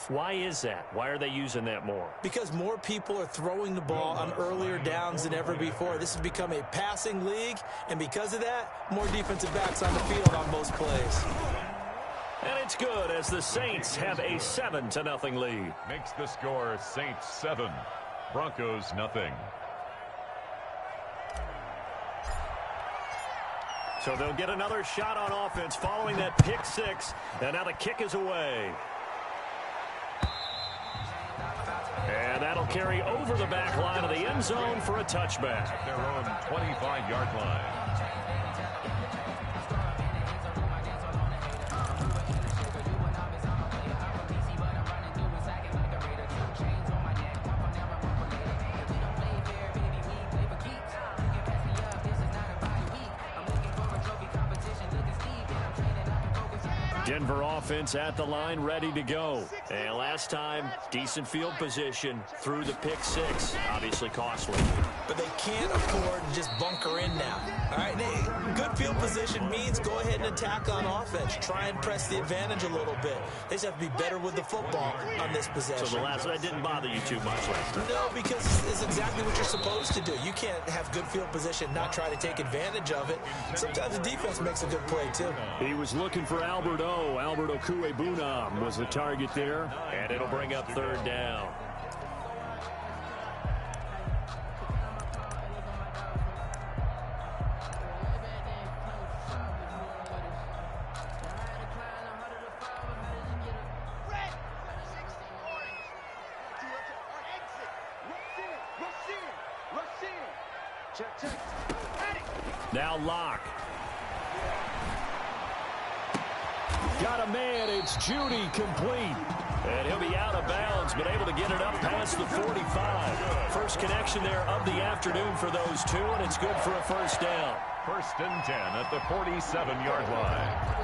Why is that? Why are they using that more? Because more people are throwing the ball on earlier downs than ever before. This has become a passing league, and because of that, more defensive backs on the field on most plays. And it's good as the Saints have a 7-0 lead. Makes the score Saints 7, Broncos nothing. So they'll get another shot on offense following that pick six. And now the kick is away. And that'll carry over the back line of the end zone for a touchback. At their own 25-yard line. Denver offense at the line, ready to go. And last time, decent field position through the pick six. Obviously costly. But they can't afford to just bunker in now. All right, good field position means go ahead and attack on offense. Try and press the advantage a little bit. They just have to be better with the football on this possession. So that didn't bother you too much last time? No, because it's exactly what you're supposed to do. You can't have good field position, not try to take advantage of it. Sometimes the defense makes a good play, too. He was looking for Alberto. Alberto Kuebuna was the target there, and it'll bring up third down. Now Locke. Got a man, it's Judy, complete. And he'll be out of bounds, but able to get it up past the 45. First connection there of the afternoon for those two, and it's good for a first down. 1st and 10 at the 47-yard line.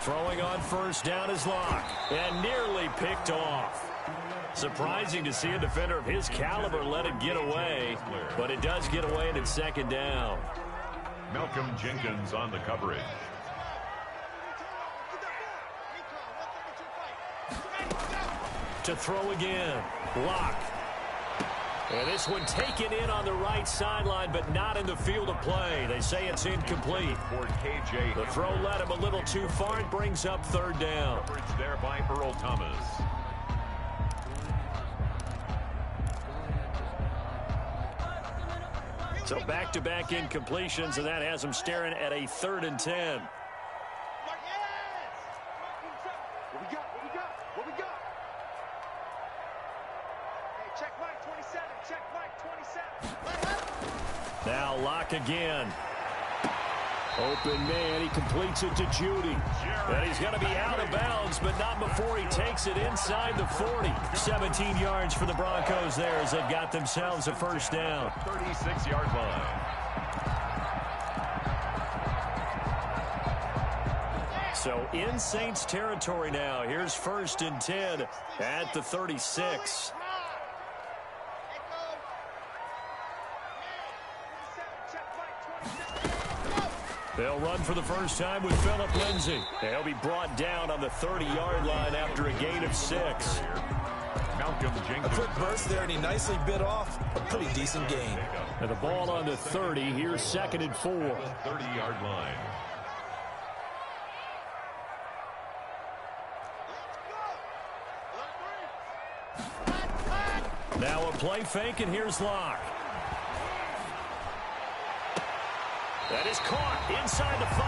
Throwing on first down is Locke, and nearly picked off. Surprising to see a defender of his caliber let it get away, but it does get away and it's second down. Malcolm Jenkins on the coverage. To throw again, Locke. And this one taken in on the right sideline, but not in the field of play. They say it's incomplete. The throw led him a little too far. It brings up third down. Coverage there by Earl Thomas. So back-to-back incompletions, and that has him staring at a 3rd and 10. Now Locke again. Open man, he completes it to Judy. And he's going to be out of bounds, but not before he takes it inside the 40. 17 yards for the Broncos there as they've got themselves a first down. 36-yard line. So in Saints territory now. Here's 1st and 10 at the 36. They'll run for the first time with Phillip Lindsay. He'll be brought down on the 30-yard line after a gain of 6. Malcolm Jenkins. A quick burst there, and he nicely bit off a pretty decent gain. And the ball on the 30. Here's 2nd and 4. 30-yard line. Now a play fake, and here's Locke. That is caught inside the 5.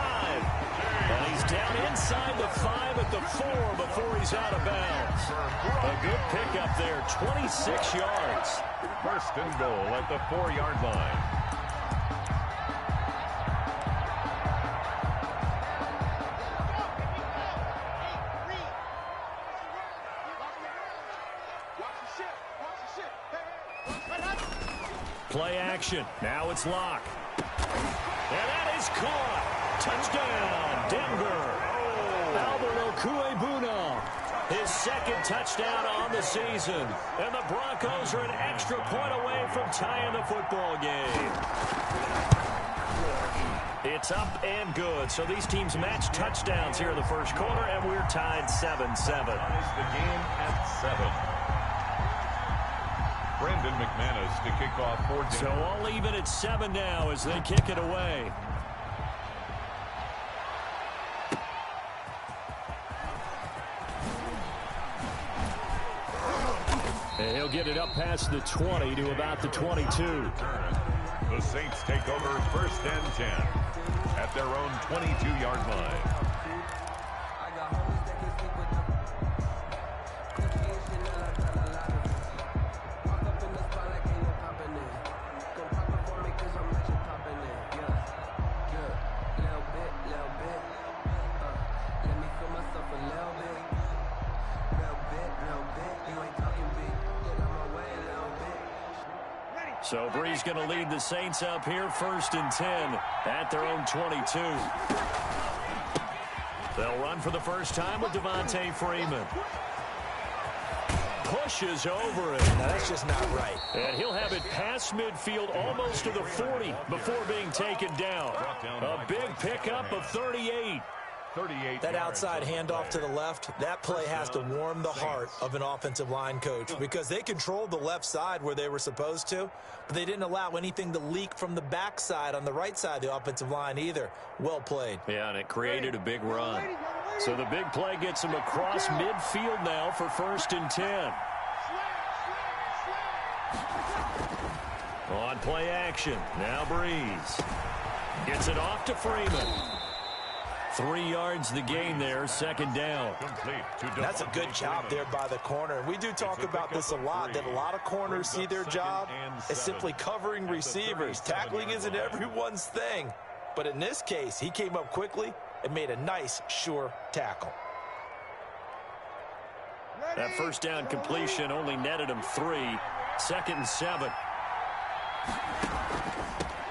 And he's down inside the 5 at the 4 before he's out of bounds. A good pickup there, 26 yards. 1st and goal at the 4-yard line. Play action. Now it's Locke. And that is caught. Touchdown, Denver. Albert Okwuegbunam, his second touchdown on the season. And the Broncos are an extra point away from tying the football game. It's up and good. So these teams match touchdowns here in the first quarter, and we're tied 7-7. The game at 7. Brandon McManus to kick off for Denver. So all even at 7 now as they kick it away. And he'll get it up past the 20 to about the 22. The Saints take over first and 10 at their own 22-yard line. So Bree's going to lead the Saints up here first and 10 at their own 22. They'll run for the first time with Devontae Freeman. Pushes over it. Now, that's just not right. And he'll have it past midfield almost to the 40 before being taken down. A big pickup of 38. That outside handoff to the left, that play has to warm the heart of an offensive line coach because they controlled the left side where they were supposed to, but they didn't allow anything to leak from the backside on the right side of the offensive line either. Well played. Yeah, and it created a big run. So the big play gets them across midfield now for first and 10. On play action, now Breeze. Gets it off to Freeman. 3 yards the gain there, second down. That's a good job there by the corner. We do talk about this a lot, that a lot of corners see their job as simply covering receivers. Tackling isn't everyone's thing. But in this case, he came up quickly and made a nice, sure tackle. That first down completion only netted him 3. Second and 7.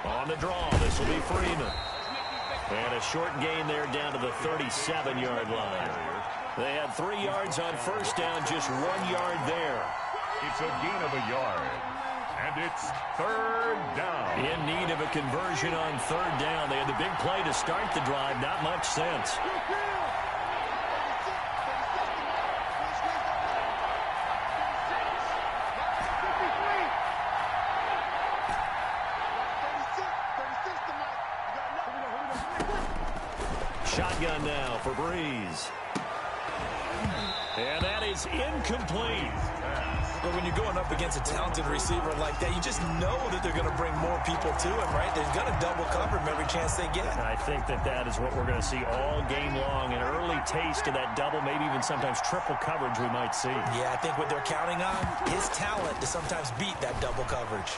On the draw, this will be Freeman. And a short gain there down to the 37-yard line. They had 3 yards on first down, just 1 yard there. It's a gain of a yard. And it's third down. In need of a conversion on third down. They had the big play to start the drive. Not much sense. Shotgun now for Breeze. And that is incomplete. But when you're going up against a talented receiver like that, you just know that they're going to bring more people to him, right? They're going to double cover him every chance they get. I think that is what we're going to see all game long. An early taste of that double, maybe even sometimes triple coverage we might see. Yeah, I think what they're counting on is talent to sometimes beat that double coverage.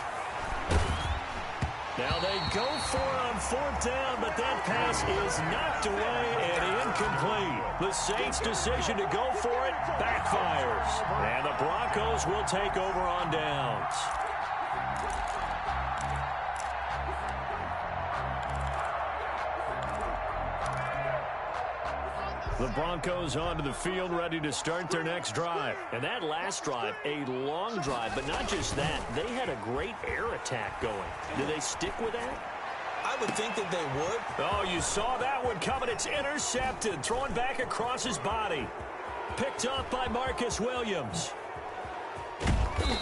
Now they go for it on fourth down, but that pass is knocked away and incomplete. The Saints' decision to go for it backfires. And the Broncos will take over on downs. The Broncos onto the field, ready to start their next drive. And that last drive, a long drive, but not just that. They had a great air attack going. Did they stick with that? I would think that they would. Oh, you saw that one coming. It's intercepted, thrown back across his body. Picked off by Marcus Williams.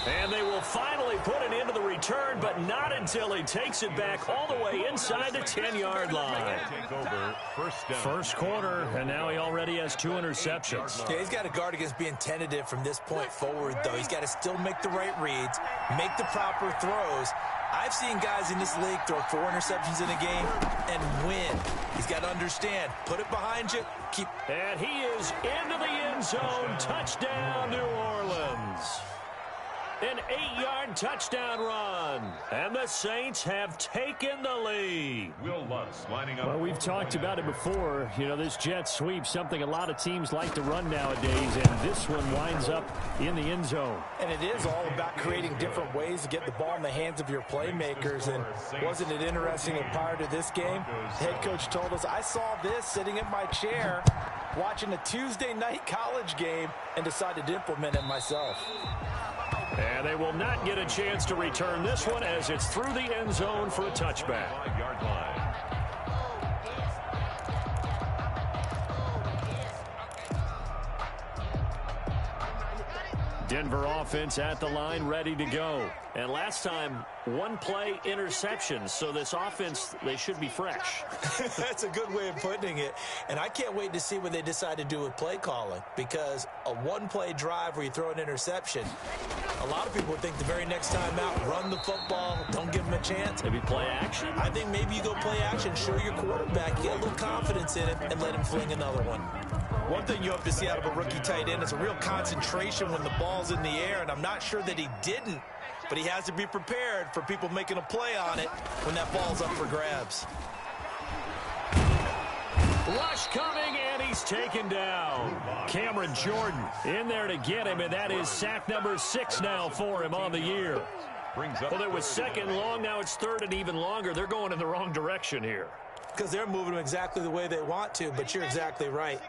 And they will finally put an end to the return, but not until he takes it back all the way inside the 10-yard line. First quarter, and now he already has 2 interceptions. Yeah, he's got to guard against being tentative from this point forward, though. He's got to still make the right reads, make the proper throws. I've seen guys in this league throw 4 interceptions in a game and win. He's got to understand, put it behind you, keep. And he is into the end zone. Touchdown, New Orleans. An 8-yard touchdown run. And the Saints have taken the lead. Will Lutz lining up. Well, we've talked about it before. You know, this jet sweep, something a lot of teams like to run nowadays, and this one winds up in the end zone. And it is all about creating different ways to get the ball in the hands of your playmakers. And wasn't it interesting that prior to this game, the head coach told us, I saw this sitting in my chair watching a Tuesday night college game and decided to implement it myself. And they will not get a chance to return this one as it's through the end zone for a touchback. 5-yard line. Denver offense at the line, ready to go. And last time, one play interception. So this offense, they should be fresh. That's a good way of putting it. And I can't wait to see what they decide to do with play calling, because a one-play drive where you throw an interception, a lot of people would think the very next time out, run the football, don't give them a chance. Maybe play action? I think maybe you go play action, show your quarterback, get a little confidence in him, and let him fling another one. One thing you hope to see out of a rookie tight end is a real concentration when the ball's in the air, and I'm not sure that he didn't, but he has to be prepared for people making a play on it when that ball's up for grabs. Rush coming, and he's taken down. Cameron Jordan in there to get him, and that is sack number 6 now for him on the year. Well, it was second long, now it's third and even longer. They're going in the wrong direction here. Because they're moving them exactly the way they want to, but you're exactly right.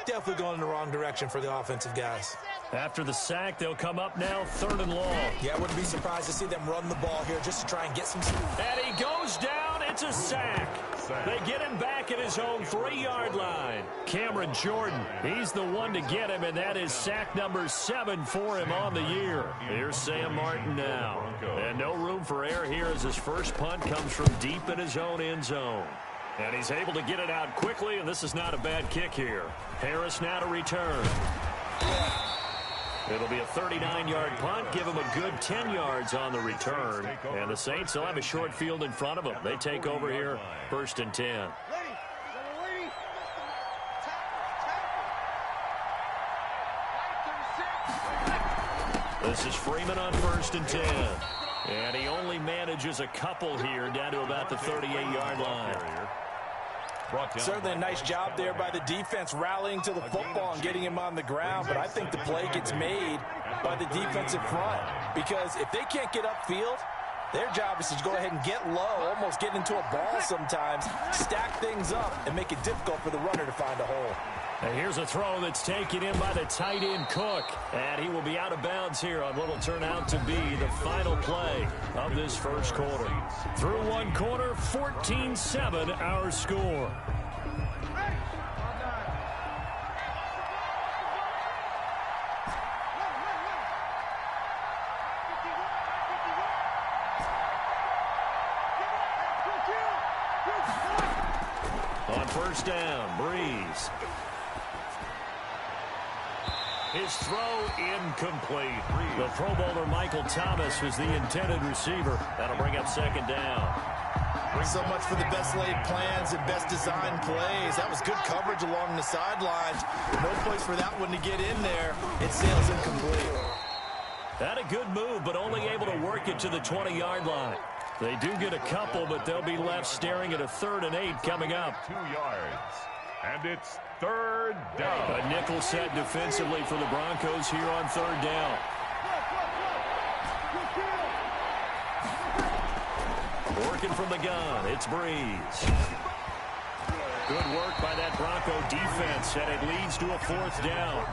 Definitely going in the wrong direction for the offensive guys. After the sack, they'll come up now, third and long. Yeah, I wouldn't be surprised to see them run the ball here just to try and get some... And he goes down. It's a sack. They get him back at his own 3-yard line. Cameron Jordan, he's the one to get him, and that is sack number 7 for him on the year. Here's Sam Martin now. And no room for error here as his first punt comes from deep in his own end zone. And he's able to get it out quickly, and this is not a bad kick here. Harris now to return. It'll be a 39-yard punt, give him a good 10 yards on the return. And the Saints will have a short field in front of them. They take over here, 1st and 10. This is Freeman on 1st and 10. And he only manages a couple here down to about the 38-yard line. Certainly a nice job there by the defense rallying to the football and getting him on the ground, but I think the play gets made by the defensive front, because if they can't get upfield, their job is to go ahead and get low, almost get into a ball sometimes, stack things up, and make it difficult for the runner to find a hole. And here's a throw that's taken in by the tight end Cook, and he will be out of bounds here on what will turn out to be the final play of this first quarter. Through one quarter, 14-7 our score. On first down, Breeze. His throw incomplete. The Pro Bowler Michael Thomas was the intended receiver. That'll bring up second down. So much for the best laid plans and best designed plays. That was good coverage along the sidelines. No place for that one to get in there. It sails incomplete. Had a good move, but only able to work it to the 20-yard line. They do get a couple, but they'll be left staring at a 3rd and 8 coming up. 2 yards. And it's 3rd down. A nickel set defensively for the Broncos here on 3rd down. Working from the gun, it's Breeze. Good work by that Bronco defense, and it leads to a 4th down.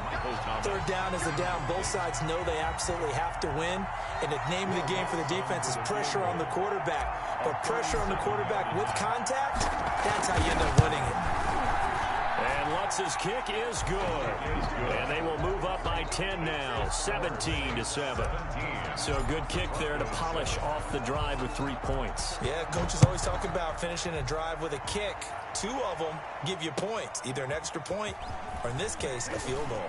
3rd down is a down. Both sides know they absolutely have to win, and the name of the game for the defense is pressure on the quarterback. But pressure on the quarterback with contact, that's how you end up winning it. And Lutz's kick is good. And they will move up by 10 now, 17-7. So a good kick there to polish off the drive with 3 points. Yeah, coaches always talk about finishing a drive with a kick. 2 of them give you points, either an extra point or, in this case, a field goal.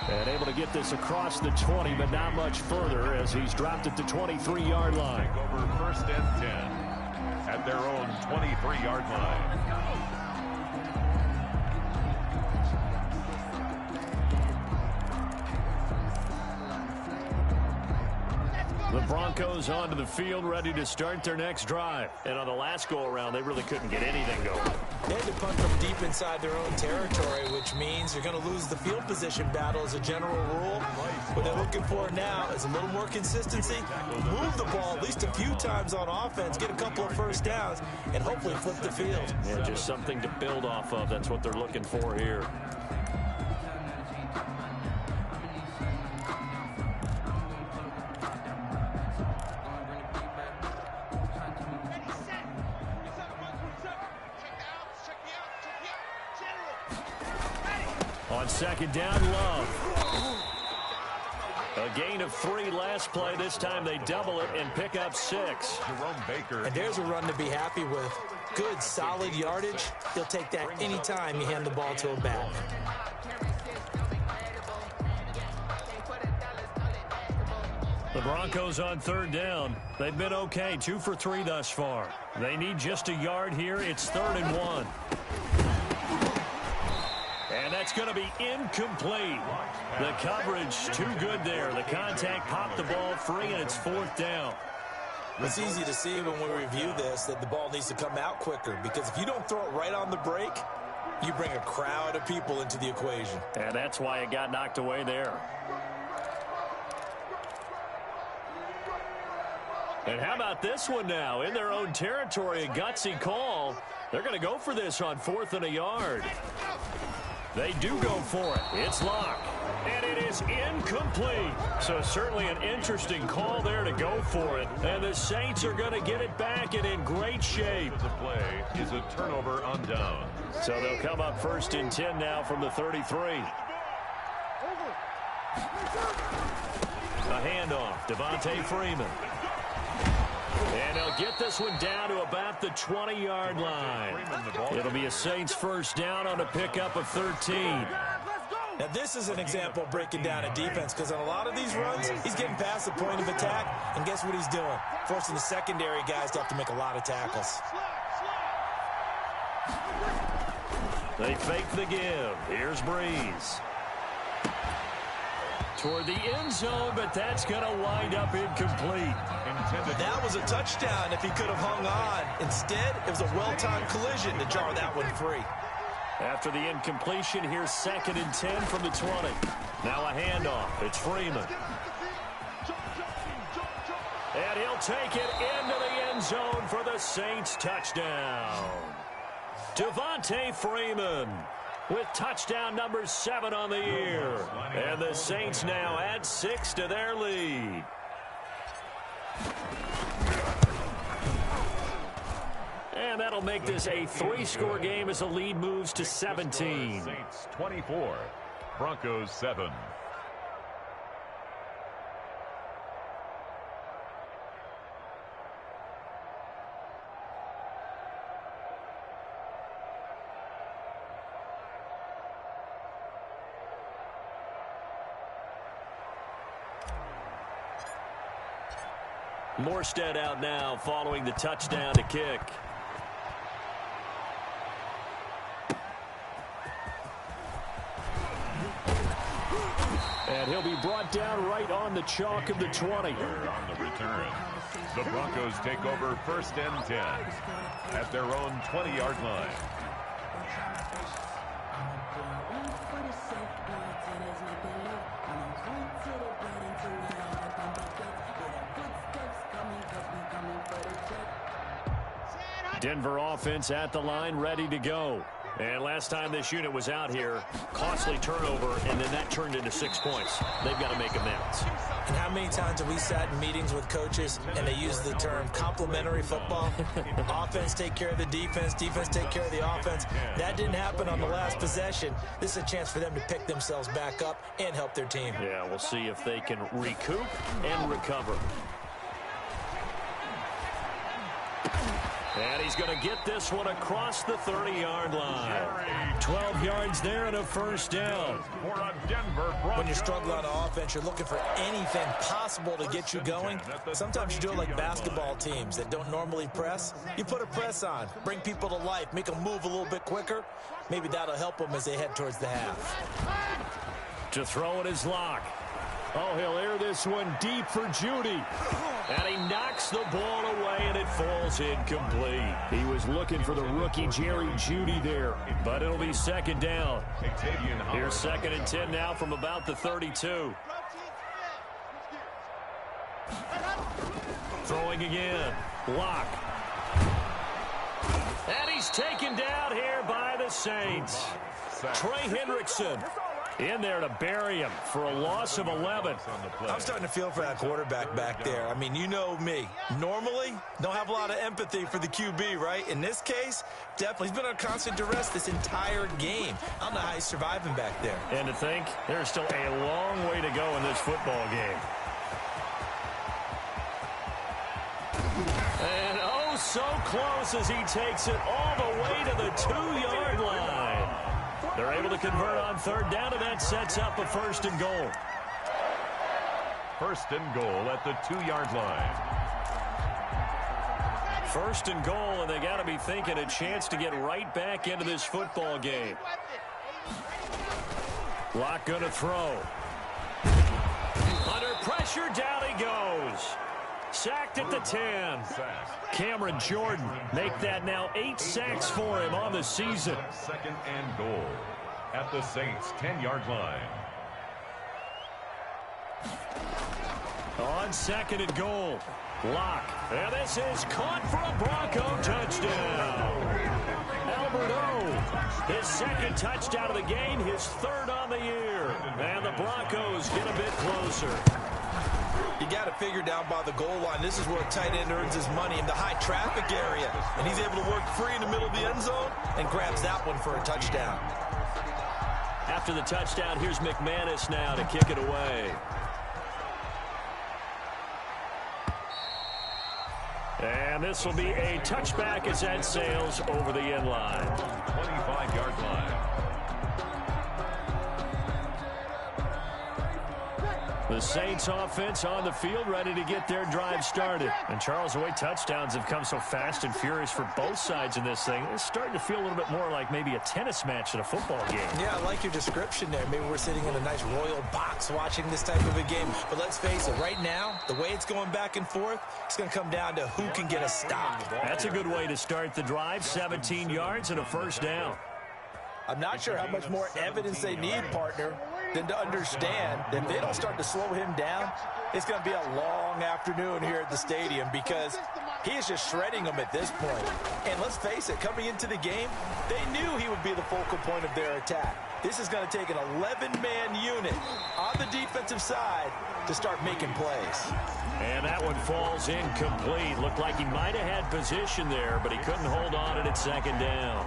And able to get this across the 20, but not much further as he's dropped at the 23-yard line. Over 1st and 10 at their own 23-yard line. The Broncos onto the field, ready to start their next drive. And on the last go-around, they really couldn't get anything going. They had to punt from deep inside their own territory, which means you're going to lose the field position battle as a general rule. What they're looking for now is a little more consistency, move the ball at least a few times on offense, get a couple of first downs, and hopefully flip the field. Yeah, just something to build off of. That's what they're looking for here. On second down, Love. A gain of 3 last play. This time they double it and pick up 6. Jerome Baker. And there's a run to be happy with. Good, solid yardage. He'll take that anytime you hand the ball to a back. The Broncos on third down. They've been okay, 2 for 3 thus far. They need just a yard here. It's 3rd and 1. And that's going to be incomplete. The coverage too good there. The contact popped the ball free, and it's 4th down. It's easy to see when we review this that the ball needs to come out quicker, because if you don't throw it right on the break, you bring a crowd of people into the equation. And that's why it got knocked away there. And how about this one now? In their own territory, a gutsy call. They're going to go for this on 4th and a yard. They do go for it. It's locked. And it is incomplete. So certainly an interesting call there to go for it. And the Saints are going to get it back and in great shape. The play is a turnover on down. So they'll come up 1st and 10 now from the 33. A handoff. Devontae Freeman. And they'll get this one down to about the 20-yard line. It'll be a Saints first down on a pickup of 13. Now, this is an example of breaking down a defense, because on a lot of these runs, he's getting past the point of attack, and guess what he's doing? Forcing the secondary guys to have to make a lot of tackles. They fake the give. Here's Breeze. Toward the end zone, but that's going to wind up incomplete. That was a touchdown if he could have hung on. Instead, it was a well-timed collision to jar that one free. After the incompletion, here's 2nd and 10 from the 20. Now a handoff. It's Freeman. And he'll take it into the end zone for the Saints touchdown. Devontae Freeman with touchdown number 7 on the year. And the Saints now add 6 to their lead. And that'll make this a 3-score game as the lead moves to 17. Saints 24, Broncos 7. Morstead out now following the touchdown to kick. And he'll be brought down right on the chalk of the 20. On the return, the Broncos take over 1st and 10 at their own 20-yard line. Denver offense at the line, ready to go. And last time this unit was out here, costly turnover, and then that turned into 6 points. They've got to make amends. And how many times have we sat in meetings with coaches and they use the term complementary football? Offense take care of the defense, defense take care of the offense. That didn't happen on the last possession. This is a chance for them to pick themselves back up and help their team. Yeah, we'll see if they can recoup and recover. And he's going to get this one across the 30-yard line. 12 yards there and a first down. When you're struggling on offense, you're looking for anything possible to get you going. Sometimes you do it like basketball teams that don't normally press. You put a press on, bring people to life, make them move a little bit quicker. Maybe that'll help them as they head towards the half. To throw it is Locke. Oh, he'll air this one deep for Judy. And he knocks the ball away, and it falls incomplete. He was looking for the rookie Jerry Judy there, but it'll be second down. Here's 2nd and 10 now from about the 32. Throwing again. Block. And he's taken down here by the Saints. Trey Hendrickson in there to bury him for a loss of 11. I'm starting to feel for that quarterback back there. I mean, you know me. Normally, don't have a lot of empathy for the QB, right? In this case, definitely. He's been on constant duress this entire game. I don't know how he's surviving back there. And to think, there's still a long way to go in this football game. And oh, so close as he takes it all the way to the 2-yard line. They're able to convert on 3rd down, and that sets up a 1st and goal. 1st and goal at the 2-yard line. 1st and goal, and they got to be thinking a chance to get right back into this football game. Locke going to throw. Under pressure, down he goes. Sacked at the 10. Cameron Jordan make that now 8 sacks for him on the season. 2nd and goal at the Saints' 10-yard line. On 2nd and goal, Locke. And this is caught for a Bronco touchdown. Albert O, his 2nd touchdown of the game, his 3rd on the year. And the Broncos get a bit closer. You got to figure down by the goal line. This is where a tight end earns his money, in the high traffic area. And he's able to work free in the middle of the end zone and grabs that one for a touchdown. After the touchdown, here's McManus now to kick it away. And this will be a touchback as that sails over the end line. 25-yard line. The Saints offense on the field, ready to get their drive started. And Charles, the way touchdowns have come so fast and furious for both sides in this thing, it's starting to feel a little bit more like maybe a tennis match in a football game. Yeah, I like your description there. Maybe we're sitting in a nice royal box watching this type of a game. But let's face it, right now, the way it's going back and forth, it's going to come down to who can get a stop. That's a good way to start the drive. 17 yards and a 1st down. I'm not sure how much more evidence they need, partner, than to understand that if they don't start to slow him down, it's going to be a long afternoon here at the stadium, because he is just shredding them at this point. And let's face it, coming into the game, they knew he would be the focal point of their attack. This is going to take an 11-man unit on the defensive side to start making plays. And that one falls incomplete. Looked like he might have had position there, but he couldn't hold on it at 2nd down.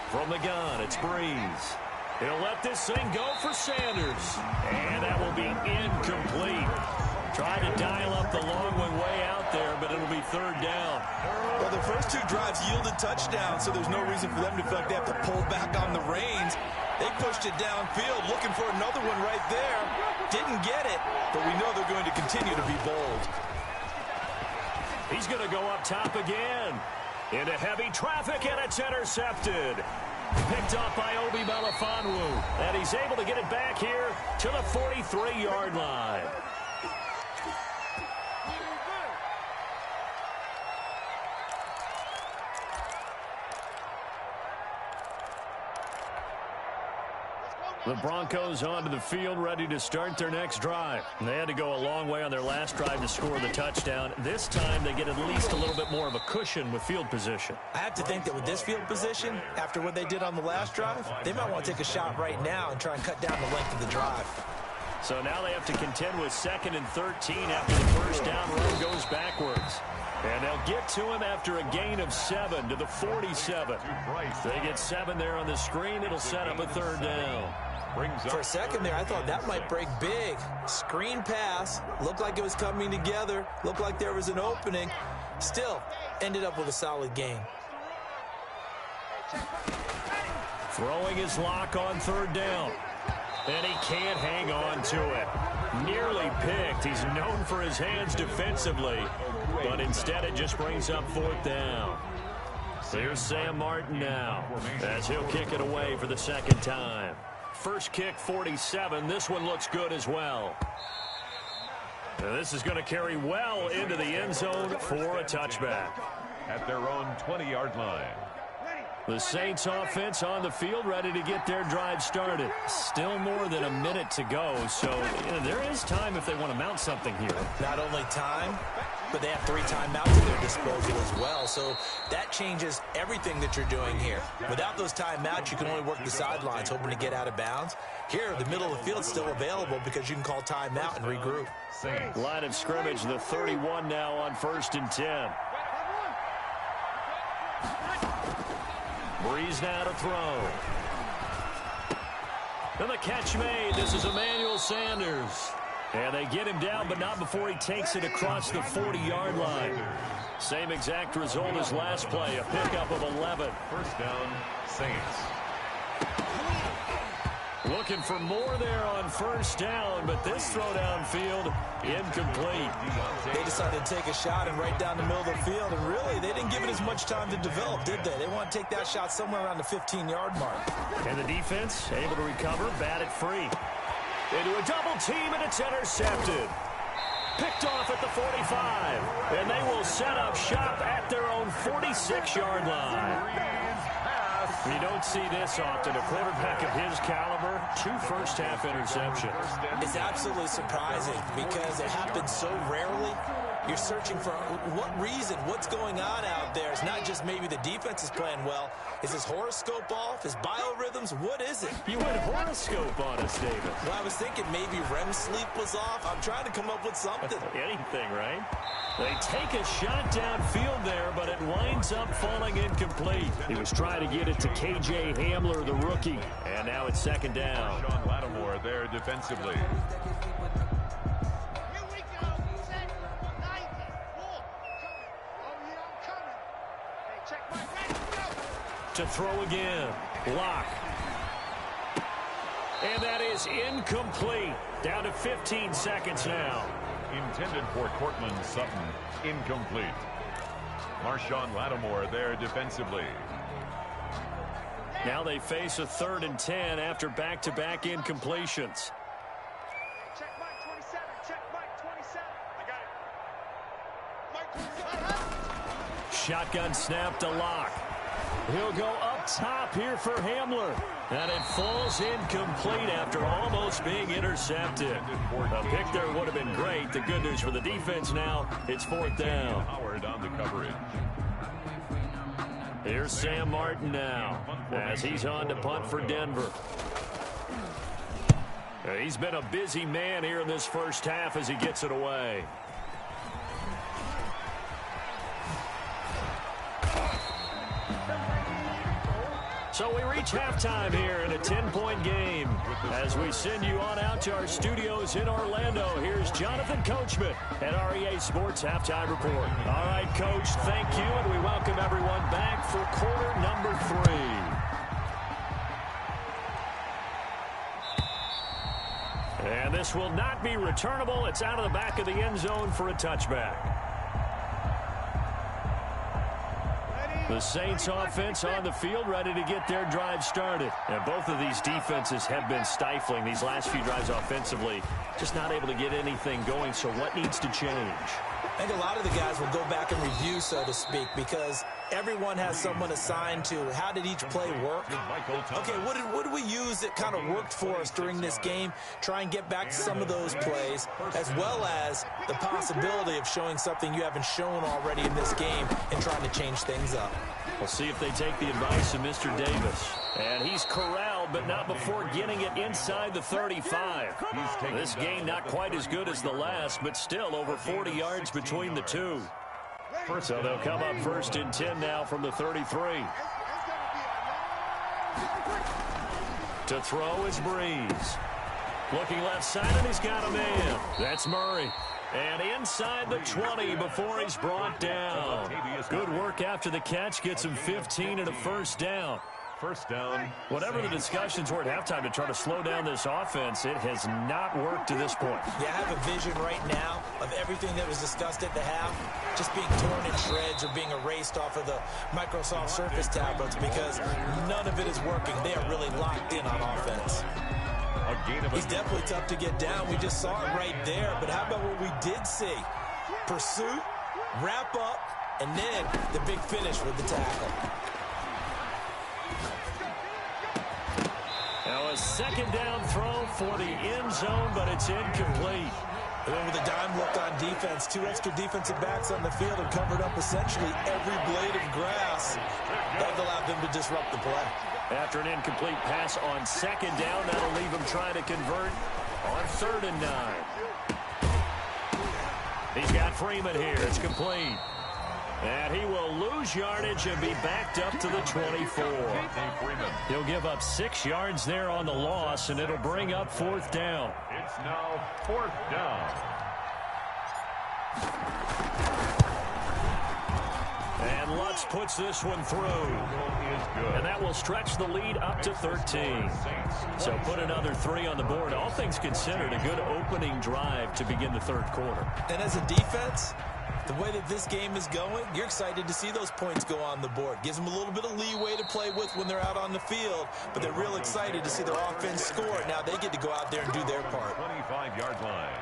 From the gun, it's Breeze. He'll let this thing go for Sanders. And that will be incomplete. Tried to dial up the long one way out there, but it'll be 3rd down. Well, the first 2 drives yielded touchdowns, so there's no reason for them to feel like they have to pull back on the reins. They pushed it downfield, looking for another one right there. Didn't get it, but we know they're going to continue to be bold. He's going to go up top again. Into heavy traffic, and it's intercepted. Picked off by Obi Melifonwu. And he's able to get it back here to the 43-yard line. The Broncos onto the field, ready to start their next drive. And they had to go a long way on their last drive to score the touchdown. This time they get at least a little bit more of a cushion with field position. I have to think that with this field position, after what they did on the last drive, they might want to take a shot right now and try and cut down the length of the drive. So now they have to contend with 2nd and 13 after the 1st down run goes backwards. And they'll get to him after a gain of 7 to the 47. They get 7 there on the screen. It'll set up a 3rd down. For a second there, I thought that might break big. Screen pass. Looked like it was coming together. Looked like there was an opening. Still, ended up with a solid gain. Throwing his Locke on 3rd down. And he can't hang on to it. Nearly picked. He's known for his hands defensively, but instead it just brings up 4th down. Here's Sam Martin now, as he'll kick it away for the 2nd time. First kick, 47. This one looks good as well. And this is going to carry well into the end zone for a touchback. At their own 20-yard line. The Saints offense on the field, ready to get their drive started. Still more than a minute to go, so there is time if they want to mount something here. Not only time, but they have 3 timeouts at their disposal as well, so that changes everything that you're doing here. Without those timeouts, you can only work the sidelines, hoping to get out of bounds. Here, the middle of the field is still available because you can call timeout and regroup. Line of scrimmage, the 31 now on 1st and 10. Breeze now to throw. And the catch made. This is Emmanuel Sanders. And they get him down, but not before he takes it across the 40-yard line. Same exact result as last play, a pickup of 11. First down, Saints. Looking for more there on 1st down, but this throw downfield incomplete. They decided to take a shot and right down the middle of the field, and really, they didn't give it as much time to develop, did they? They want to take that shot somewhere around the 15-yard mark. And the defense able to recover, bat it free. Into a double team, and it's intercepted. Picked off at the 45, and they will set up shop at their own 46-yard line. You don't see this often. A quarterback of his caliber, 2 first-half interceptions. It's absolutely surprising because it happens so rarely. You're searching for what reason, what's going on out there. It's not just maybe the defense is playing well. Is his horoscope off? His biorhythms? What is it? You went horoscope on us, David. Well, I was thinking maybe REM sleep was off. I'm trying to come up with something. Anything, right? They take a shot downfield there, but it winds up falling incomplete. He was trying to get it to K.J. Hamler, the rookie. And now it's 2nd down. Sean Lattimore there defensively. To throw again. Block. And that is incomplete. Down to 15 seconds now. Intended for Cortland Sutton. Incomplete. Marshawn Lattimore there defensively. Now they face a 3rd and 10 after back-to-back incompletions. Check Mike 27. Check Mike 27. I got it. Mike 27. Shotgun snap to Locke. He'll go up top here for Hamler. And it falls incomplete after almost being intercepted. A pick there would have been great. The good news for the defense now, it's 4th down. Howard on the coverage. Here's Sam Martin now as he's on to punt for Denver. He's been a busy man here in this first half as he gets it away. So we reach halftime here in a 10-point game. As we send you on out to our studios in Orlando, here's Jonathan Coachman at REA Sports Halftime Report. All right, Coach, thank you, and we welcome everyone back for quarter number 3. And this will not be returnable. It's out of the back of the end zone for a touchback. The Saints offense on the field ready to get their drive started. And both of these defenses have been stifling these last few drives offensively. Just not able to get anything going, so what needs to change? I think a lot of the guys will go back and review, so to speak, because everyone has someone assigned to how did each play work. Okay, what did we use that kind of worked for us during this game? Try and get back to some of those plays, as well as the possibility of showing something you haven't shown already in this game and trying to change things up. We'll see if they take the advice of Mr. Davis. And he's corralled, but not before getting it inside the 35. This game not quite as good as the last, but still over 40 yards between the two. So they'll come up 1st and 10 now from the 33. To throw is Breeze. Looking left side, and he's got a man. That's Murray. And inside the 20 before he's brought down. Good work after the catch. Gets him 15 and a first down. First down. Whatever the discussions were at halftime to try to slow down this offense, it has not worked to this point. Yeah, I have a vision right now of everything that was discussed at the half just being torn in shreds or being erased off of the Microsoft Surface tablets because none of it is working. They are really locked in on offense. He's definitely tough to get down. We just saw it right there. But how about what we did see? Pursuit, wrap up, and then the big finish with the tackle. Now a second down throw for the end zone, but it's incomplete. And then with a dime look on defense, 2 extra defensive backs on the field and covered up essentially every blade of grass. That allowed them to disrupt the play. After an incomplete pass on second down, that'll leave him trying to convert on 3rd and 9. He's got Freeman here. It's complete. And he will lose yardage and be backed up to the 24. He'll give up 6 yards there on the loss, and it'll bring up 4th down. It's now 4th down. And Lutz puts this one through. And that will stretch the lead up to 13. So put another 3 on the board. All things considered, a good opening drive to begin the 3rd quarter. And as a defense, the way that this game is going, you're excited to see those points go on the board. Gives them a little bit of leeway to play with when they're out on the field, but they're real excited to see their offense score. Now they get to go out there and do their part. 25-yard line.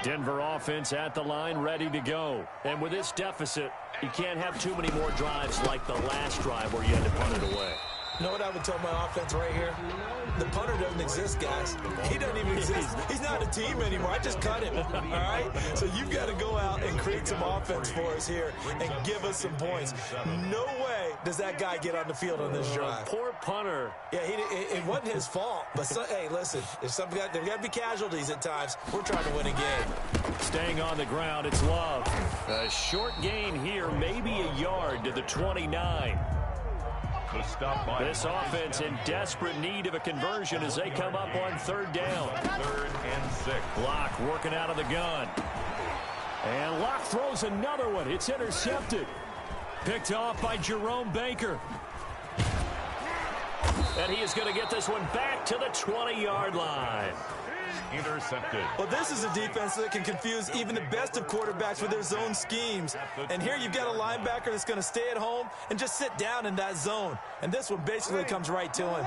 Denver offense at the line, ready to go. And with this deficit, you can't have too many more drives like the last drive where you had to punt it away. You know what I would tell my offense right here? The punter doesn't exist, guys. He doesn't even exist. He's not a team anymore. I just cut him, all right? So you've got to go out and create some offense for us here and give us some points. No way does that guy get on the field on this drive. Poor punter. Yeah, it wasn't his fault. But, hey, listen, there's got to be casualties at times. We're trying to win a game. Staying on the ground, it's Love. A short gain here, maybe a yard to the 29. This offense in desperate need of a conversion as they come up on 3rd down. 3rd and 6. Locke working out of the gun. And Locke throws another one. It's intercepted. Picked off by Jerome Baker. And he is going to get this one back to the 20-yard line. Intercepted. Well, this is a defense that can confuse even the best of quarterbacks with their zone schemes. And here you've got a linebacker that's going to stay at home and just sit down in that zone. And this one basically comes right to him.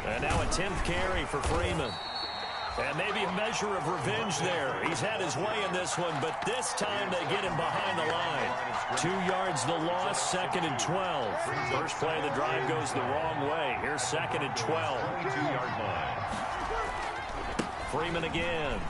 And now a 10th carry for Freeman. And maybe a measure of revenge there. He's had his way in this one, but this time they get him behind the line. 2 yards the loss, 2nd and 12. First play of the drive goes the wrong way. Here's 2nd and 12. 22-yard line. Freeman again.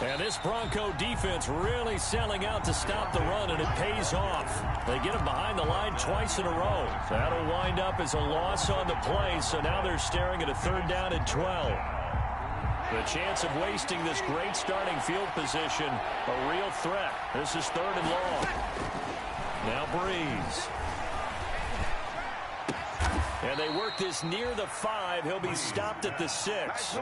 And this Bronco defense really selling out to stop the run, and it pays off. They get him behind the line twice in a row. That'll wind up as a loss on the play, so now they're staring at a 3rd down and 12. The chance of wasting this great starting field position, a real threat. This is 3rd and long. Now Breeze. And they work this near the 5. He'll be stopped at the 6.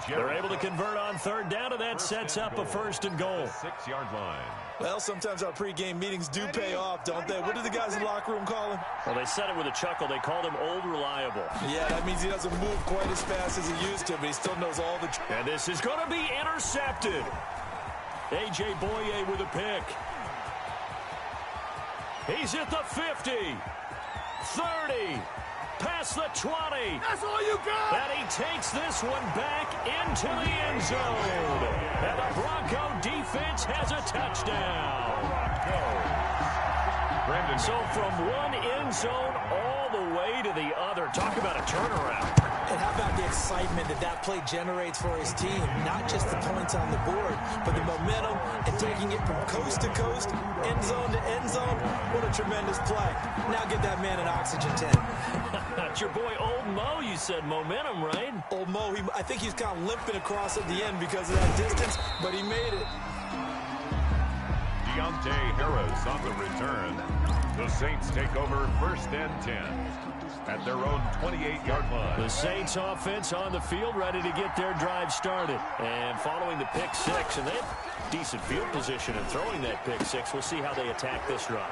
They're able to convert on 3rd down, and that sets up a 1st and goal. 6-yard line. Well, sometimes our pregame meetings do pay off, don't they? What do the guys in the locker room call him? Well, they said it with a chuckle. They called him Old Reliable. Yeah, that means he doesn't move quite as fast as he used to, but he still knows all the... And this is going to be intercepted. A.J. Boye with a pick. He's at the 50. 30. Past the 20. That's all you got. And he takes this one back into the end zone. And the Bronco defense has a touchdown. So from one end zone all the way to the other. Talk about a turnaround. And how about the excitement that play generates for his team? Not just the points on the board, but the momentum and taking it from coast to coast, end zone to end zone. What a tremendous play. Now get that man an oxygen tank. That's your boy Old Mo, you said. Momentum, right? Old Mo, I think he's kind of limping across at the end because of that distance, but he made it. Deontay Harris on the return. The Saints take over 1st and 10. at their own 28-yard line. The Saints offense on the field, ready to get their drive started. And following the pick six, and they have decent field position in throwing that pick six. We'll see how they attack this drive.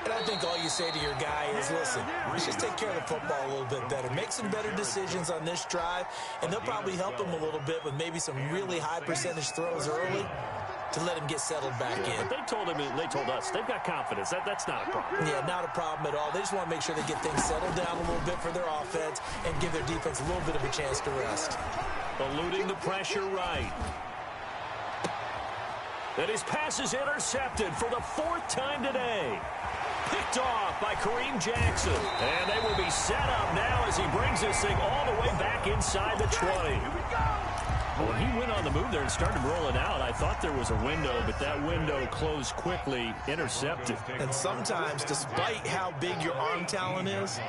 And I think all you say to your guy is, listen, let's just take care of the football a little bit better. Make some better decisions on this drive, and they'll probably help him a little bit with maybe some really high percentage throws early to let him get settled back in. But they told us they've got confidence. That's not a problem. Yeah, not a problem at all. They just want to make sure they get things settled down a little bit for their offense and give their defense a little bit of a chance to rest. Eluding the pressure right. And his pass is intercepted for the fourth time today. Picked off by Kareem Jackson. And they will be set up now as he brings this thing all the way back inside the 20. Well, when he went on the move there and started rolling out, I thought there was a window, but that window closed quickly, intercepted. And sometimes, despite how big your arm talent is,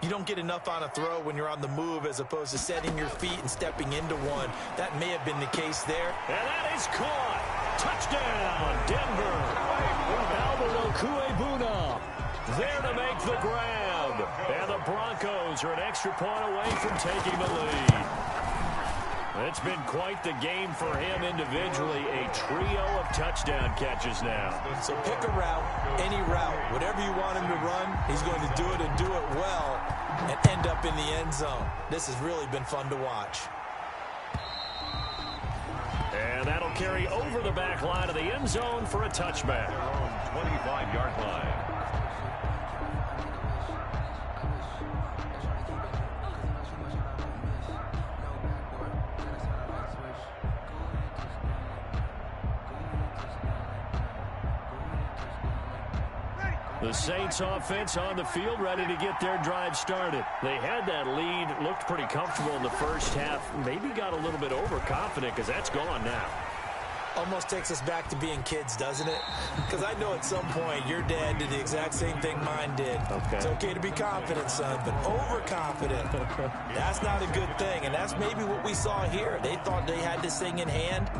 you don't get enough on a throw when you're on the move as opposed to setting your feet and stepping into one. That may have been the case there. And that is caught. Touchdown, Denver. Albert Okuebuna there to make the grab. And the Broncos are an extra point away from taking the lead. It's been quite the game for him individually. A trio of touchdown catches now. So pick a route, any route. Whatever you want him to run, he's going to do it and do it well and end up in the end zone. This has really been fun to watch. And that'll carry over the back line of the end zone for a touchback. 25-yard line. The Saints offense on the field, ready to get their drive started. They had that lead, looked pretty comfortable in the first half, maybe got a little bit overconfident because that's gone now. Almost takes us back to being kids, doesn't it? Because I know at some point your dad did the exact same thing mine did. Okay. It's okay to be confident, son, but overconfident, that's not a good thing. And that's maybe what we saw here. They thought they had this thing in hand,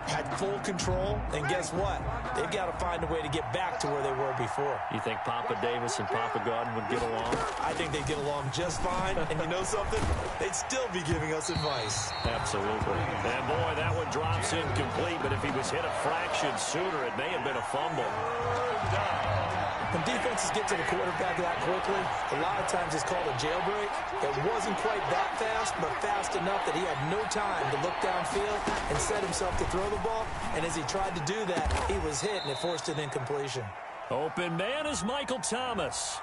had full control, and guess what? They've got to find a way to get back to where they were before. You think Papa Davis and Papa Godwin would get along? I think they get along just fine, and you know something? They'd still be giving us advice. Absolutely. And boy, that one drops incomplete, but if he was hit a fraction sooner, it may have been a fumble. When defenses get to the quarterback that quickly, a lot of times it's called a jailbreak. It wasn't quite that fast, but fast enough that he had no time to look downfield and set himself to throw the ball. And as he tried to do that, he was hit, and it forced an incompletion. Open man is Michael Thomas.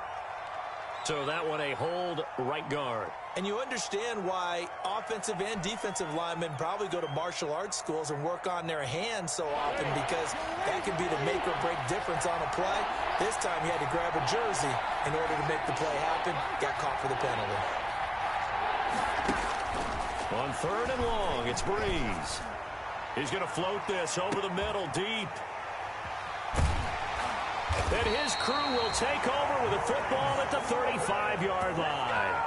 So that one a hold right guard. And you understand why offensive and defensive linemen probably go to martial arts schools and work on their hands so often, because that could be the make or break difference on a play. This time he had to grab a jersey in order to make the play happen. Got caught for the penalty. On third and long, it's Breeze. He's going to float this over the middle deep. And his crew will take over with a football at the 35-yard line.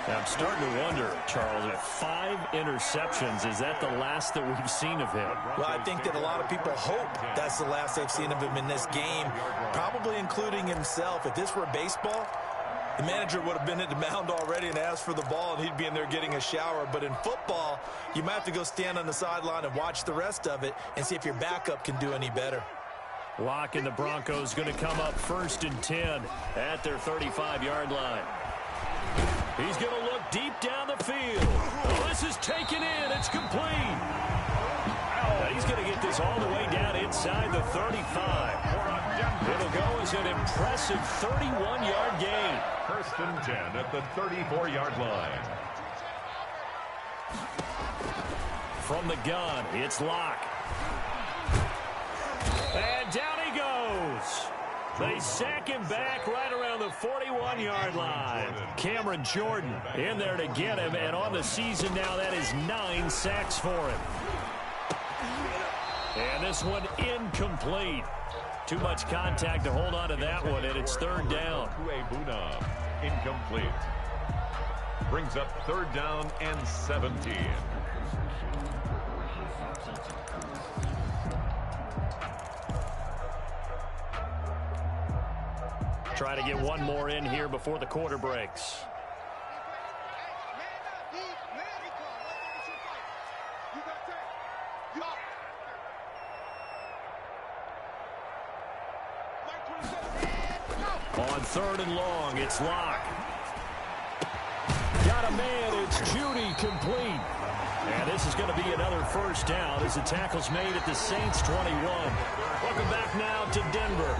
Now, I'm starting to wonder, Charles, if 5 interceptions, is that the last that we've seen of him? Well, I think that a lot of people hope that's the last they've seen of him in this game, probably including himself. If this were baseball, the manager would have been at the mound already and asked for the ball, and he'd be in there getting a shower. But in football, you might have to go stand on the sideline and watch the rest of it and see if your backup can do any better. Locke and the Broncos going to come up 1st and 10 at their 35-yard line. He's going to look deep down the field. Oh, this is taken in. It's complete. Now he's going to get this all the way down inside the 35. It'll go as an impressive 31-yard gain. 1st and 10 at the 34-yard line. From the gun, it's Locke. And down he goes. They sack him back right around the 41-yard line. Cameron Jordan in there to get him, and on the season now, that is 9 sacks for him. And this one incomplete. Too much contact to hold on to that one, and it's 3rd down. Okuebuna, incomplete. Brings up 3rd down and 17. Trying to get one more in here before the quarter breaks. On 3rd and long, it's Locke. Got a man, it's Judy, complete. And this is going to be another first down as the tackle's made at the Saints 21. Welcome back now to Denver.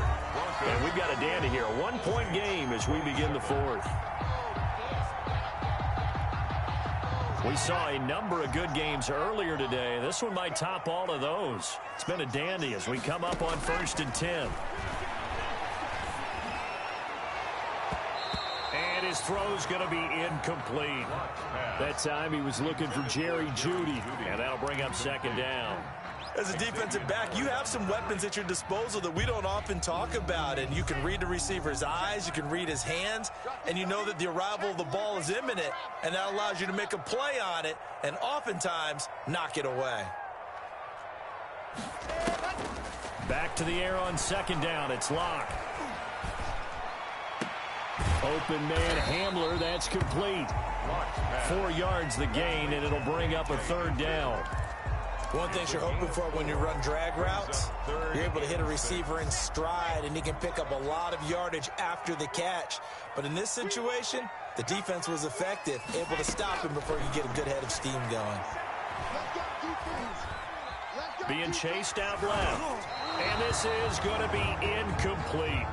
And we've got a dandy here, a one-point game as we begin the 4th. We saw a number of good games earlier today. This one might top all of those. It's been a dandy as we come up on 1st and 10. And his throw's going to be incomplete. That time he was looking for Jerry Jeudy, and that'll bring up 2nd down. As a defensive back, you have some weapons at your disposal that we don't often talk about. And you can read the receiver's eyes, you can read his hands, and you know that the arrival of the ball is imminent, and that allows you to make a play on it and oftentimes knock it away. Back to the air on 2nd down. It's Locke. Open man Hamler, that's complete. 4 yards the gain, and it'll bring up a 3rd down. One thing you're hoping for when you run drag routes, you're able to hit a receiver in stride, and he can pick up a lot of yardage after the catch. But in this situation, the defense was effective, able to stop him before you get a good head of steam going. Being chased out left. And this is going to be incomplete.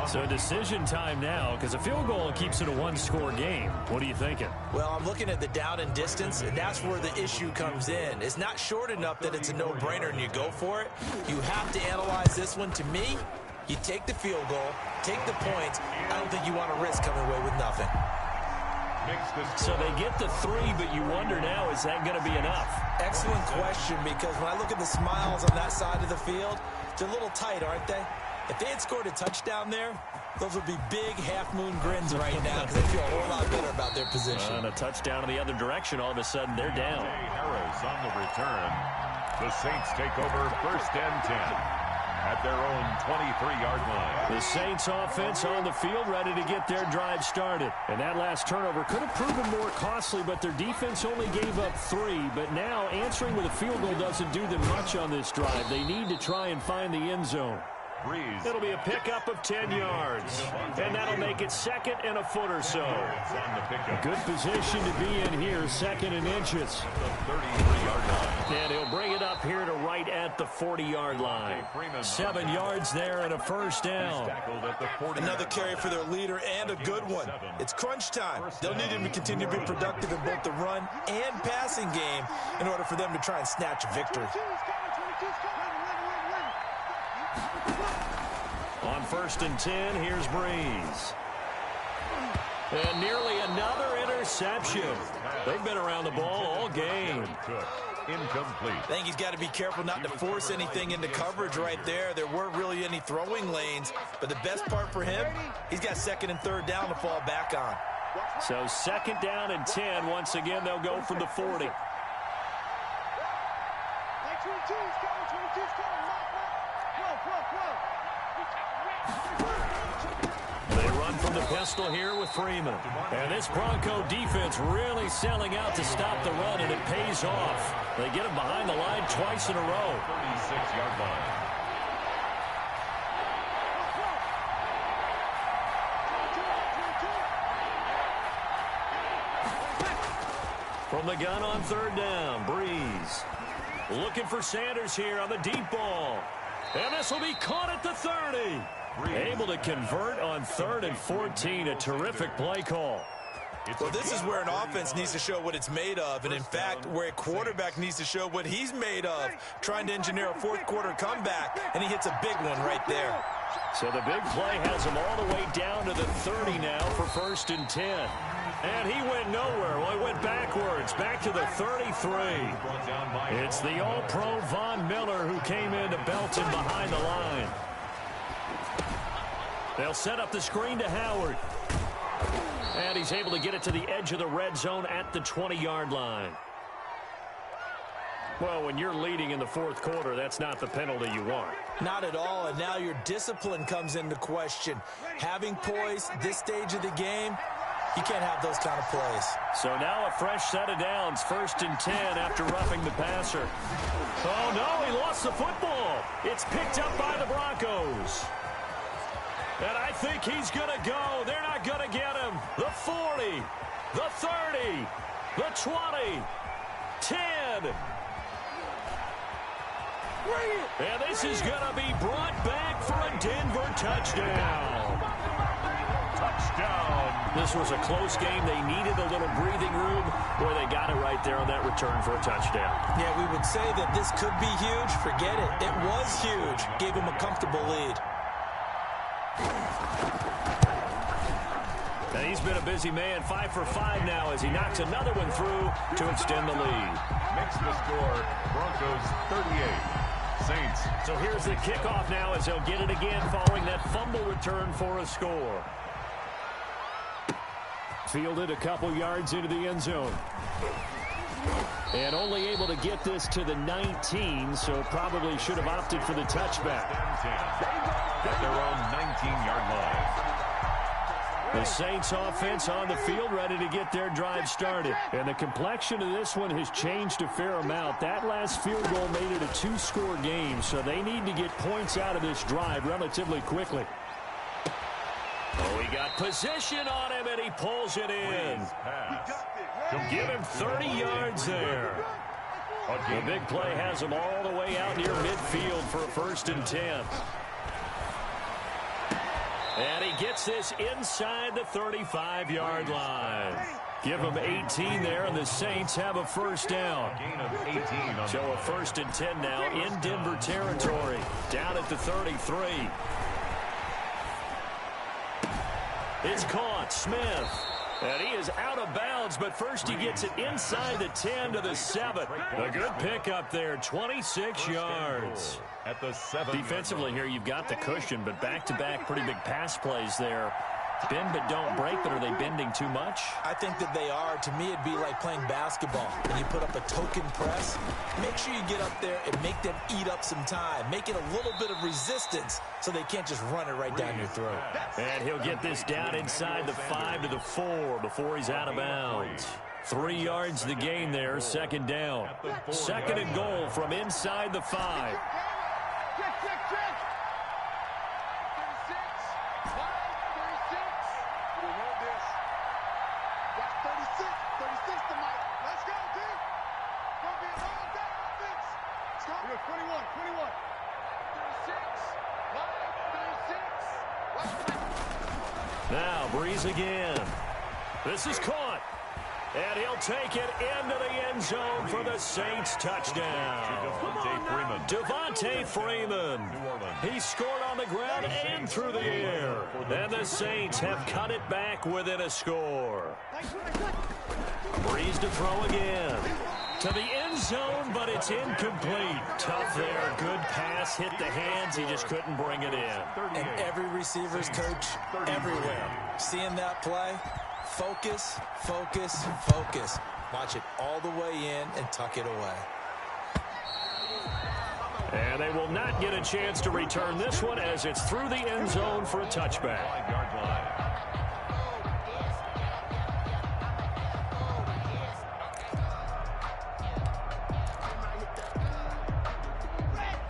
So decision time now, because a field goal keeps it a one-score game. What are you thinking? Well, I'm looking at the down and distance, and that's where the issue comes in. It's not short enough that it's a no-brainer and you go for it. You have to analyze this one. To me, you take the field goal, take the points. I don't think you want to risk coming away with nothing. So they get the 3, but you wonder now, is that going to be enough? Excellent question, because when I look at the smiles on that side of the field, they're a little tight, aren't they? If they had scored a touchdown there, those would be big half-moon grins right now because they feel a whole lot better about their position. And a touchdown in the other direction, all of a sudden they're down. Harris on the return. The Saints take over 1st and 10. At their own 23-yard line. The Saints offense on the field ready to get their drive started. And that last turnover could have proven more costly, but their defense only gave up 3. But now answering with a field goal doesn't do them much on this drive. They need to try and find the end zone. Breeze. It'll be a pickup of 10 yards. And that'll make it 2nd and a foot or so. A good position to be in here, 2nd and inches. 33-yard line. And he'll bring it up here to right at the 40-yard line. 7 yards there and a first down. Another carry for their leader and a good one. It's crunch time. They'll need him to continue to be productive in both the run and passing game in order for them to try and snatch a victory. On 1st and 10, here's Breeze. And nearly another interception. They've been around the ball all game. Incomplete. I think he's got to be careful not to force anything into coverage right there. There weren't really any throwing lanes, but the best part for him, he's got 2nd and 3rd down to fall back on. So 2nd down and 10. Once again, they'll go from the 40. They run from the pistol here with Freeman. And this Bronco defense really selling out to stop the run, and it pays off. They get him behind the line twice in a row. 36-yard line. From the gun on 3rd down, Breeze. Looking for Sanders here on the deep ball. And this will be caught at the 30. Able to convert on 3rd and 14. A terrific play call. Well, this is where an offense needs to show what it's made of, and in fact, where a quarterback needs to show what he's made of, trying to engineer a 4th quarter comeback, and he hits a big one right there. So the big play has him all the way down to the 30 now for 1st and 10. And he went nowhere. Well, he went backwards, back to the 33. It's the All-Pro Von Miller who came in to belt him behind the line. They'll set up the screen to Howard. And he's able to get it to the edge of the red zone at the 20-yard line. Well, when you're leading in the fourth quarter, that's not the penalty you want. Not at all, and now your discipline comes into question. Having poise this stage of the game, you can't have those kind of plays. So now a fresh set of downs, 1st and 10 after roughing the passer. Oh, no, he lost the football. It's picked up by the Broncos. And I think he's going to go. They're not going to get him. The 40, the 30, the 20, 10. And this is going to be brought back for a Denver touchdown. Touchdown. This was a close game. They needed a little breathing room. Boy, they got it right there on that return for a touchdown. Yeah, we would say that this could be huge. Forget it. It was huge. Gave him a comfortable lead. And he's been a busy man, 5 for 5 now as he knocks another one through to extend the lead. Makes the score Broncos 38. Saints. So here's the kickoff now as they'll get it again following that fumble return for a score. Fielded a couple yards into the end zone. And only able to get this to the 19, so probably should have opted for the touchback. At their own 19-yard line. The Saints offense on the field ready to get their drive started. And the complexion of this one has changed a fair amount. That last field goal made it a 2-score game, so they need to get points out of this drive relatively quickly. Oh, he got position on him, and he pulls it in. Give him 30 yards there. The big play has him all the way out near midfield for a 1st and 10. And he gets this inside the 35-yard line. Give him 18 there, and the Saints have a 1st down. Gain of 18. So a 1st and 10 now in Denver territory. Down at the 33. It's caught. Smith. And he is out of bounds, but first he gets it inside the 10 to the 7. A good pickup there, 26 yards. At the 7. Defensively here, you've got the cushion, but back-to-back pretty big pass plays there. Bend but don't break, but are they bending too much? I think that they are. To me, it'd be like playing basketball. When you put up a token press, make sure you get up there and make them eat up some time. Make it a little bit of resistance so they can't just run it right down your throat. And he'll get this down inside the 5 to the 4 before he's out of bounds. 3 yards the gain there, 2nd down. 2nd and goal from inside the 5. Now, Breeze again. This is caught. And he'll take it into the end zone for the Saints touchdown. Devontae Freeman. He scored on the ground and through the air. And the Saints have cut it back within a score. Breeze to throw again. To the end zone, but it's incomplete. Tough there. Good pass. Hit the hands. He just couldn't bring it in. And every receiver's coach everywhere. Seeing that play, focus, focus, focus. Watch it all the way in and tuck it away. And they will not get a chance to return this one as it's through the end zone for a touchback. 5-yard line.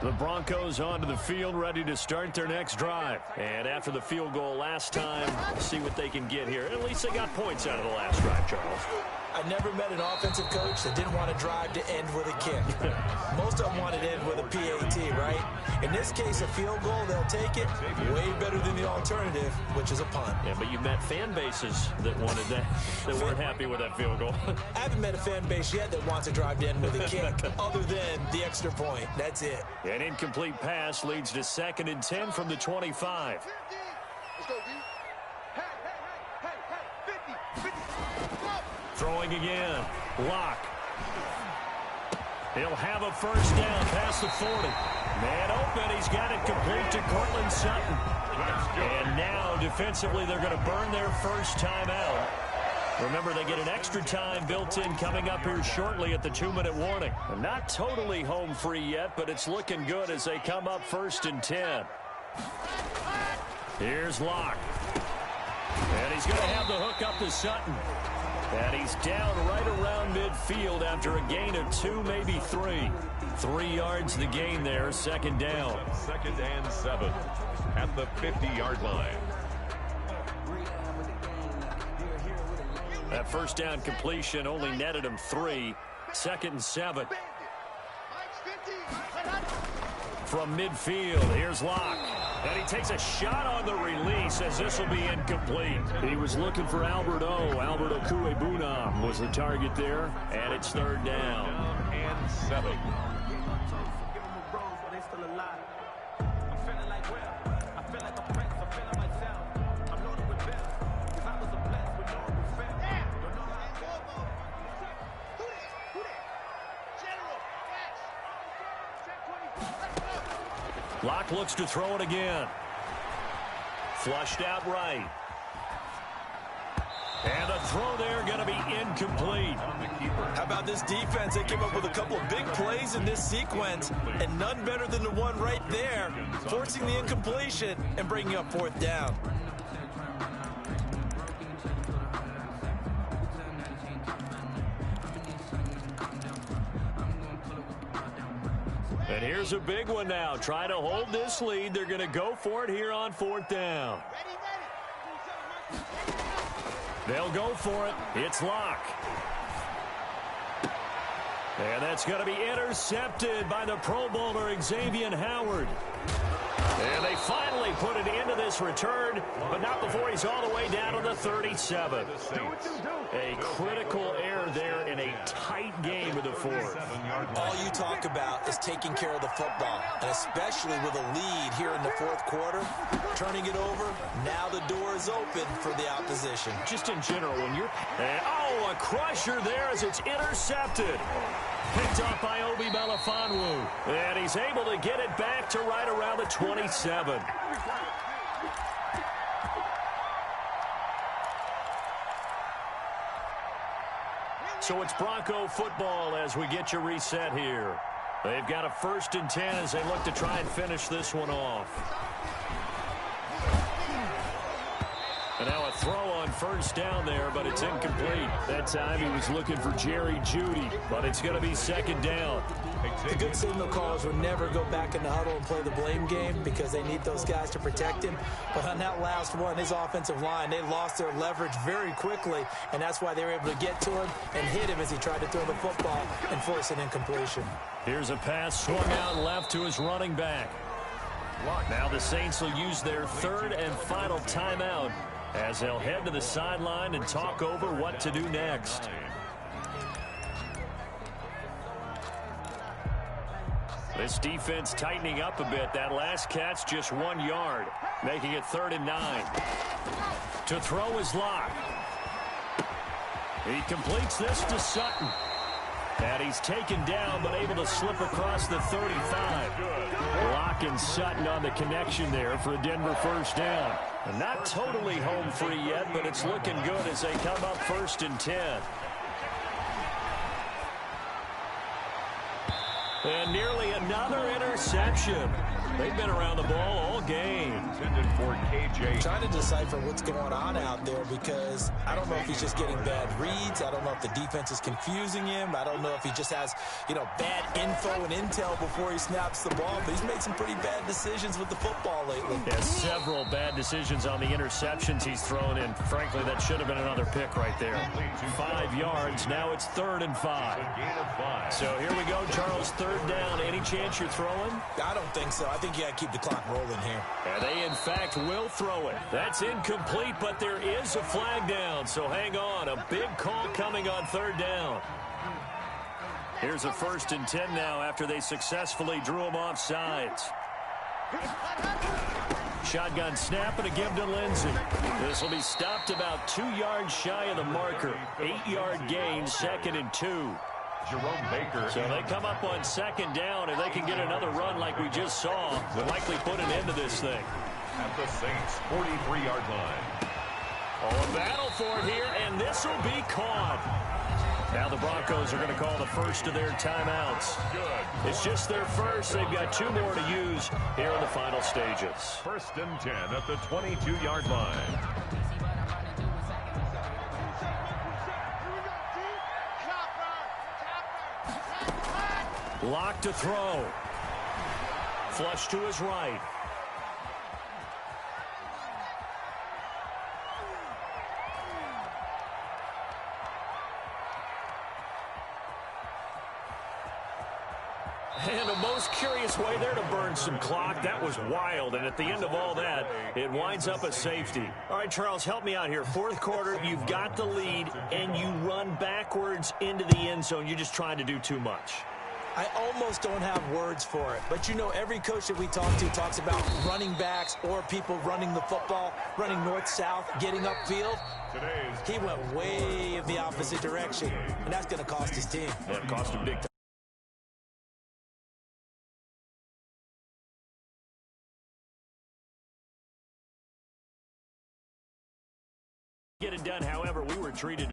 The Broncos onto the field, ready to start their next drive. And after the field goal last time, see what they can get here. At least they got points out of the last drive, Charles. I never met an offensive coach that didn't want to drive to end with a kick. Most of them wanted to end with a PAT, right? In this case, a field goal, they'll take it. Way better than the alternative, which is a punt. Yeah, but you've met fan bases that wanted that, that weren't happy with that field goal. I haven't met a fan base yet that wants to drive to end with a kick, other than the extra point. That's it. An incomplete pass leads to 2nd and 10 from the 25. Let's go, D. Hey, 50. Throwing again. Lock. He'll have a 1st down past the 40. Man open. He's got it complete to Cortland Sutton. And now, defensively, they're going to burn their first timeout. Remember, they get an extra time built in coming up here shortly at the 2-minute warning. Not totally home free yet, but it's looking good as they come up 1st and 10. Here's Locke. And he's going to have the hook up to Sutton. And he's down right around midfield after a gain of 2, maybe 3. 3 yards the gain there, 2nd down. 2nd and 7 at the 50-yard line. That 1st down completion only netted him 3. 2nd and 7. From midfield, here's Locke. And he takes a shot on the release as this will be incomplete. He was looking for Albert Okuebunam was the target there, and it's 3rd down. 3rd and 7. Locke looks to throw it again. Flushed out right. And the throw there going to be incomplete. How about this defense? They came up with a couple of big plays in this sequence, and none better than the one right there, forcing the incompletion and bringing up 4th down. And here's a big one now. Trying to hold this lead. They're going to go for it here on 4th down. They'll go for it. It's Locke. And that's going to be intercepted by the Pro Bowler Xavier Howard. And they finally put it into this return, but not before he's all the way down to the 37. A critical error there in a tight game of the 4th. All you talk about is taking care of the football, and especially with a lead here in the 4th quarter, turning it over, now the door is open for the opposition. Just in general, when you're... a crusher there as it's intercepted. Picked up by Obi Melifonwu. And he's able to get it back to right around the 27. So it's Bronco football as we get you reset here. They've got a 1st and 10 as they look to try and finish this one off. And now a throw on 1st down there, but it's incomplete. That time he was looking for Jerry Jeudy, but it's going to be 2nd down. The good signal callers would never go back in the huddle and play the blame game because they need those guys to protect him. But on that last one, his offensive line, they lost their leverage very quickly, and that's why they were able to get to him and hit him as he tried to throw the football and force an incompletion. Here's a pass swung out left to his running back. Now the Saints will use their 3rd and final timeout as they'll head to the sideline and talk over what to do next. This defense tightening up a bit. That last catch just 1 yard, making it 3rd and 9. To throw is Locke. He completes this to Sutton. And he's taken down, but able to slip across the 35. Locke and Sutton on the connection there for a Denver 1st down. And not totally home free yet, but it's looking good as they come up 1st and 10. And nearly another interception. They've been around the ball all game. Intended for KJ. Trying to decipher what's going on out there because I don't know if he's just getting bad reads. I don't know if the defense is confusing him. I don't know if he just has, bad info and intel before he snaps the ball. But he's made some pretty bad decisions with the football lately. Yeah, several bad decisions on the interceptions he's thrown in. Frankly, that should have been another pick right there. 5 yards. Now it's 3rd and 5. So here we go, Charles. 3rd down. Any chance you're throwing? I don't think so. I think you got to keep the clock rolling here. And they, in fact, will throw it. That's incomplete, but there is a flag down. So hang on. A big call coming on 3rd down. Here's a 1st and 10 now after they successfully drew him off sides. Shotgun snap and a give to Lindsey. This will be stopped about 2 yards shy of the marker. 8-yard gain, 2nd and 2. Jerome Baker. So they come up on 2nd down. If they can get another run like we just saw, they'll likely put an end to this thing. At the Saints' 43-yard line. Oh, a battle for it here, and this will be caught. Now the Broncos are going to call the first of their timeouts. Good. It's just their first. They've got 2 more to use here in the final stages. 1st and 10 at the 22-yard line. Lock to throw. Flush to his right. And a most curious way there to burn some clock. That was wild. And at the end of all that, it winds up a safety. All right, Charles, help me out here. 4th quarter, you've got the lead, and you run backwards into the end zone. You're just trying to do too much. I almost don't have words for it. But, you know, every coach that we talk to talks about running backs or people running the football, running north-south, getting upfield. He went way in the opposite direction, and that's going to cost his team. Yeah, it cost him big time. Get it done, however, we were treated